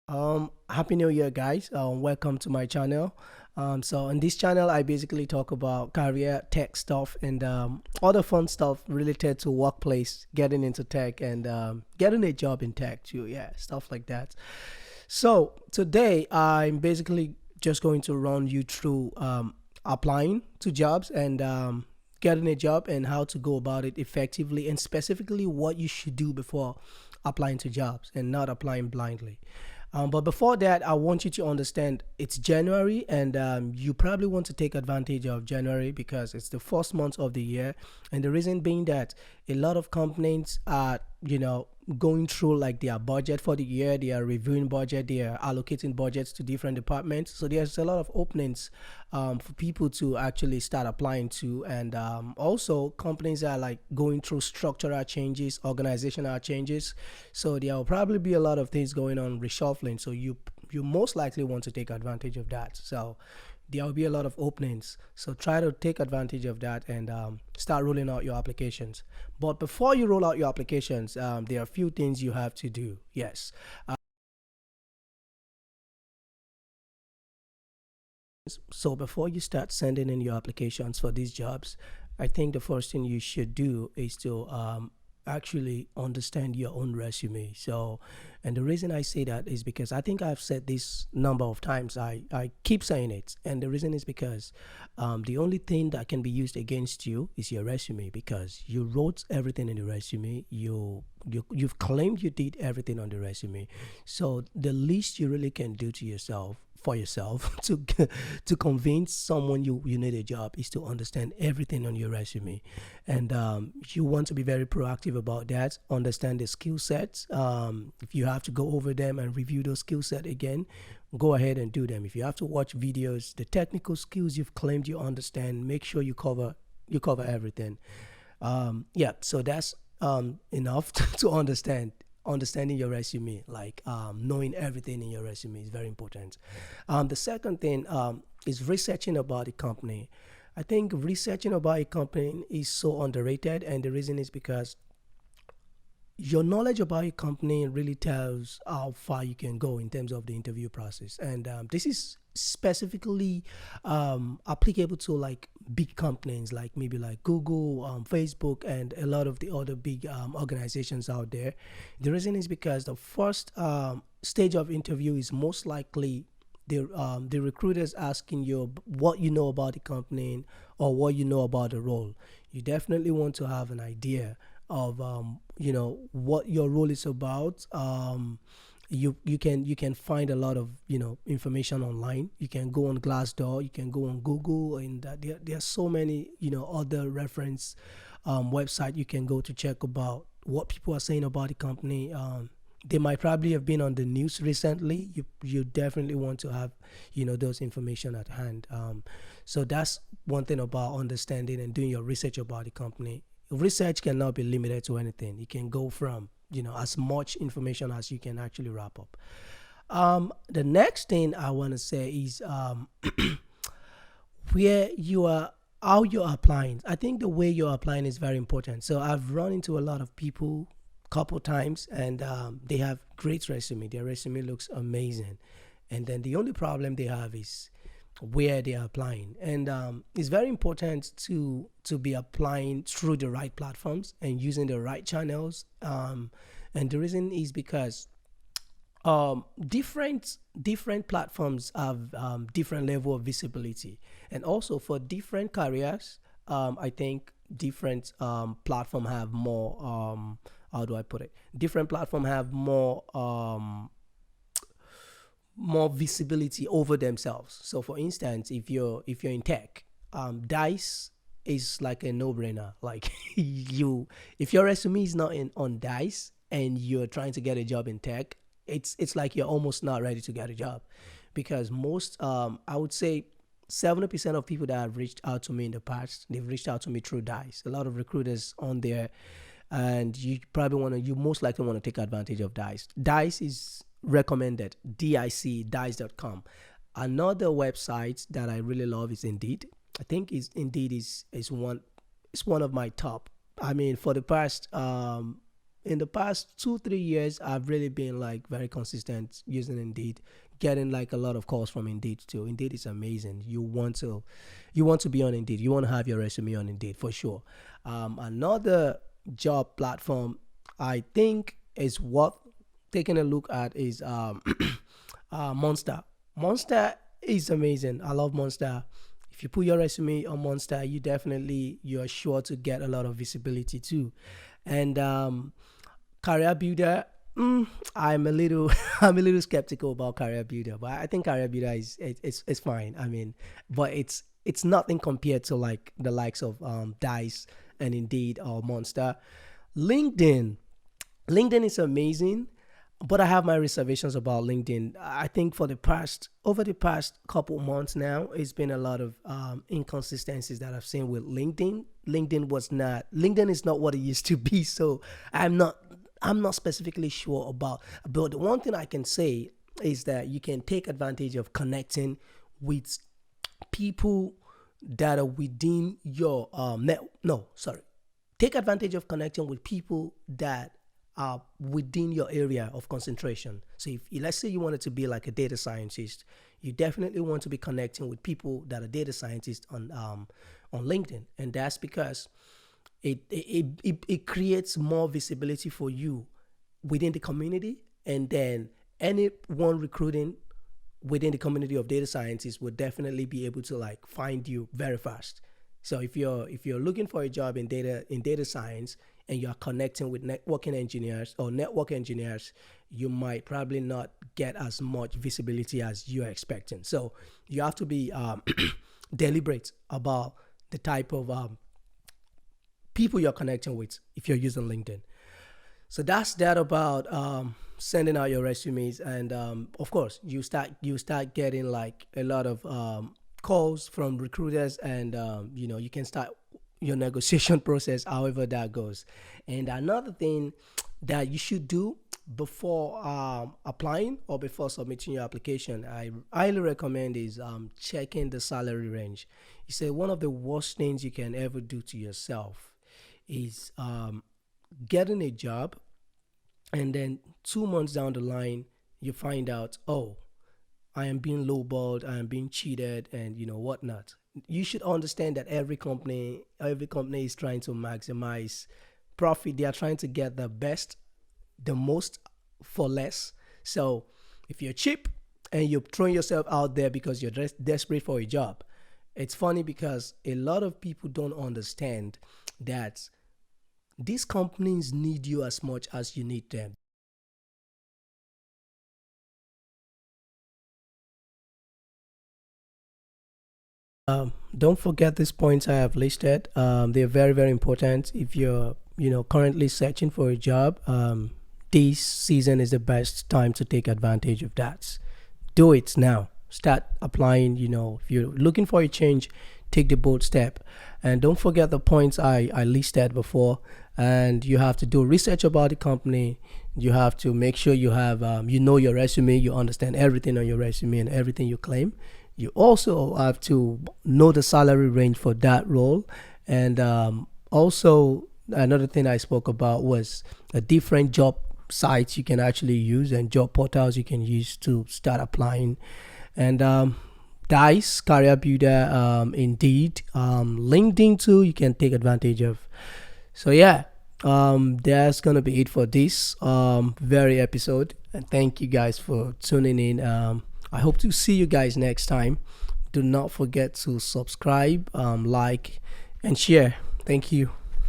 Happy New Year, guys. Welcome to my channel. So on this channel, I basically talk about career tech stuff and other fun stuff related to workplace, getting into tech and getting a job in tech too. Yeah, stuff like that. So today, I'm basically just going to run you through applying to jobs and getting a job and how to go about it effectively and specifically what you should do before applying to jobs and not applying blindly. But before that, I want you to understand it's January, and you probably want to take advantage of January because it's the first month of the year. And the reason being that a lot of companies are, going through like their budget for the year, they are reviewing budget, they are allocating budgets to different departments. So there's a lot of openings for people to actually start applying to. And also, companies are like going through structural changes, organizational changes. So there will probably be a lot of things going on reshuffling. So you most likely want to take advantage of that. So there will be a lot of openings. So try to take advantage of that and start rolling out your applications. But before you roll out your applications, there are a few things you have to do. Yes. So before you start sending in your applications for these jobs, I think the first thing you should do is to actually understand your own resume. So, and the reason I say that is because I think I've said this number of times. I keep saying it, and the reason is because the only thing that can be used against you is your resume because you wrote everything in the resume. You've claimed you did everything on the resume. So the least you really can do to yourself for yourself to convince someone you need a job is to understand everything on your resume, and you want to be very proactive about that. Understand the skill sets. If you have to go over them and review those skill set again, go ahead and do them. If you have to watch videos, the technical skills you've claimed you understand, make sure you cover everything. Yeah, so that's enough to understanding your resume, like knowing everything in your resume is very important. The second thing is researching about the company. I think researching about a company is so underrated, and the reason is because your knowledge about your company really tells how far you can go in terms of the interview process. And this is specifically applicable to like big companies like maybe like Google, Facebook, and a lot of the other big organizations out there. The reason is because the first stage of interview is most likely the recruiters asking you what you know about the company or what you know about the role. You definitely want to have an idea of what your role is about. You can find a lot of information online. You can go on Glassdoor, you can go on Google, and there are so many other reference website you can go to check about what people are saying about the company. They might probably have been on the news recently. You definitely want to have those information at hand. So that's one thing about understanding and doing your research about the company. Research cannot be limited to anything. You can go from as much information as you can actually wrap up. The next thing I want to say is where you are, how you're applying. I think the way you're applying is very important. So I've run into a lot of people couple times, and they have great resume. Their resume looks amazing, and then the only problem they have is where they are applying. And it's very important to be applying through the right platforms and using the right channels. And the reason is because different platforms have different level of visibility, and also for different careers, I think different platform have more. How do I put it? Different platform have more visibility over themselves. So, for instance, if you're in tech, Dice is like a no-brainer. Like if your resume is not in on Dice and you're trying to get a job in tech, it's like you're almost not ready to get a job, because most I would say 70% of people that have reached out to me in the past, they've reached out to me through Dice. A lot of recruiters on there, and you most likely want to take advantage of Dice. Dice is recommended, dice.com. Another website that I really love is Indeed. I think is Indeed is one of my top. I mean, for the past in the past 2 3 years, I've really been like very consistent using Indeed, getting like a lot of calls from Indeed too. Indeed is amazing. You want to be on Indeed. You want to have your resume on Indeed for sure. Another job platform I think is worth taking a look at is Monster. Monster is amazing. I love Monster. If you put your resume on Monster, you're sure to get a lot of visibility too. And Career Builder, I'm a little I'm a little skeptical about Career Builder, but I think Career Builder is fine. I mean, but it's nothing compared to like the likes of Dice and Indeed or Monster. LinkedIn. LinkedIn is amazing, but I have my reservations about LinkedIn. I think over the past couple months now, it's been a lot of inconsistencies that I've seen with LinkedIn. LinkedIn is not what it used to be. So I'm not specifically sure about. But the one thing I can say is that you can take advantage of connecting with people that are within your net. No, sorry, take advantage of connecting with people that are within your area of concentration. So if let's say you wanted to be like a data scientist, you definitely want to be connecting with people that are data scientists on LinkedIn, and that's because it creates more visibility for you within the community, and then anyone recruiting within the community of data scientists would definitely be able to like find you very fast. So if you're looking for a job in data science and you're connecting with networking engineers or network engineers, you might probably not get as much visibility as you're expecting. So you have to be deliberate about the type of people you're connecting with if you're using LinkedIn. So that's that about sending out your resumes, and of course you start getting like a lot of calls from recruiters, and you can start your negotiation process however that goes. And another thing that you should do before applying or before submitting your application, I highly recommend is checking the salary range. You say one of the worst things you can ever do to yourself is getting a job, and then 2 months down the line you find out, oh, I am being lowballed, I am being cheated, and whatnot. You should understand that every company is trying to maximize profit. They are trying to get the best, the most for less. So if you're cheap and you're throwing yourself out there because you're desperate for a job, it's funny because a lot of people don't understand that these companies need you as much as you need them. Don't forget these points I have listed. They're very, very important. If you're, currently searching for a job, this season is the best time to take advantage of that. Do it now. Start applying. If you're looking for a change, take the bold step. And don't forget the points I listed before. And you have to do research about the company. You have to make sure you have, your resume, you understand everything on your resume and everything you claim. You also have to know the salary range for that role. And also, another thing I spoke about was a different job sites you can actually use and job portals you can use to start applying. And Dice, Career Builder, Indeed, LinkedIn too, you can take advantage of. So yeah, that's gonna be it for this very episode. And thank you guys for tuning in. I hope to see you guys next time. Do not forget to subscribe, like, and share. Thank you.